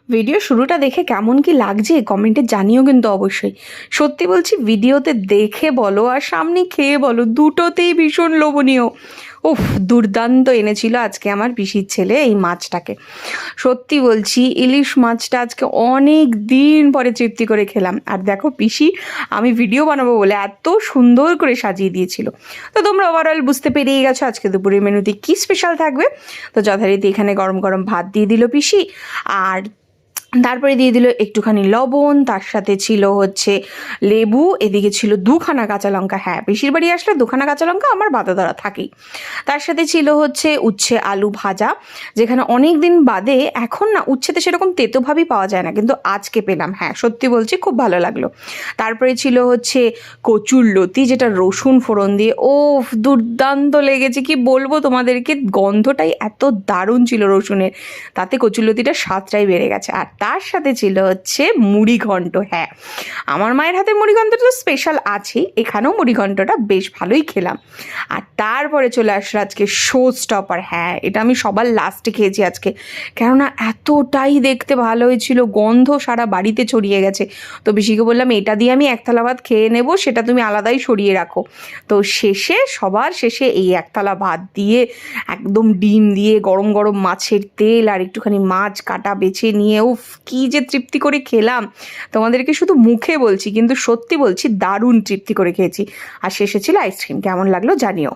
Video শুরুটা দেখে কেমন কি লাগছে কমেন্টে জানিও কিন্তু অবশ্যই। সত্যি বলছি, ভিডিওতে দেখে বলো আর সামনে খেয়ে বলো, দুটোতেই ভীষণ লোভনীয়। উফ, দুর্দান্ত এনেছিল আজকে আমার পিসির ছেলে এই মাছটাকে। সত্যি বলছি, ইলিশ মাছটা আজকে অনেক দিন পরে তৃপ্তি করে খেলাম। আর দেখো পিসি আমি ভিডিও বানাবো বলে এত সুন্দর করে সাজিয়ে দিয়েছিল। তো তোমরা ওভারঅল বুঝতে পেরিয়ে গেছো আজকে দুপুরের মেনুতে কী স্পেশাল থাকবে। তো যথারীতি এখানে গরম গরম ভাত দিয়ে দিল পিসি, আর তারপরে দিয়ে দিল একটুখানি লবণ, তার সাথে ছিল হচ্ছে লেবু, এদিকে ছিল দুখানা কাঁচা লঙ্কা। হ্যাঁ, পিসির বাড়ি আসলে দুখানা কাঁচা লঙ্কা আমার বাধা ধরা থাকেই। তার সাথে ছিল হচ্ছে উচ্ছে আলু ভাজা, যেখানে অনেক দিন বাদে এখন না উচ্ছেতে সেরকম তেতোভাবেই পাওয়া যায় না, কিন্তু আজকে পেলাম। হ্যাঁ সত্যি বলছি, খুব ভালো লাগলো। তারপরে ছিল হচ্ছে কচুর লতি, যেটা রসুন ফোড়ন দিয়ে, ও দুর্দান্ত লেগেছে, কি বলবো তোমাদেরকে, গন্ধটাই এত দারুণ ছিল রসুনের, তাতে কচুরলতিটার স্বাদটাই বেড়ে গেছে। আর তার সাথে ছিল হচ্ছে মুড়িঘণ্ট। হ্যাঁ, আমার মায়ের হাতে মুড়িঘণ্টটা তো স্পেশাল আছেই, এখানেও মুড়িঘণ্টটা বেশ ভালোই খেলাম। আর তারপরে চলে আসলো আজকে শো স্টপার। হ্যাঁ, এটা আমি সবার লাস্টে খেয়েছি আজকে, কেননা এতটাই দেখতে ভালো হয়েছিল, গন্ধ সারা বাড়িতে ছড়িয়ে গেছে। তো পিসিকে বললাম এটা দিয়ে আমি এক থালা ভাত খেয়ে নেবো, সেটা তুমি আলাদাই সরিয়ে রাখো। তো সবার শেষে এই এক থালা ভাত দিয়ে একদম ডিম দিয়ে গরম গরম মাছের তেল আর একটুখানি মাছ কাটা বেছে নিয়ে, উফ কী যে তৃপ্তি করে খেলাম, তোমাদেরকে শুধু মুখে বলছি কিন্তু সত্যি বলছি, দারুণ তৃপ্তি করে খেয়েছি। আর শেষে ছিল আইসক্রিম। কেমন লাগলো জানিও।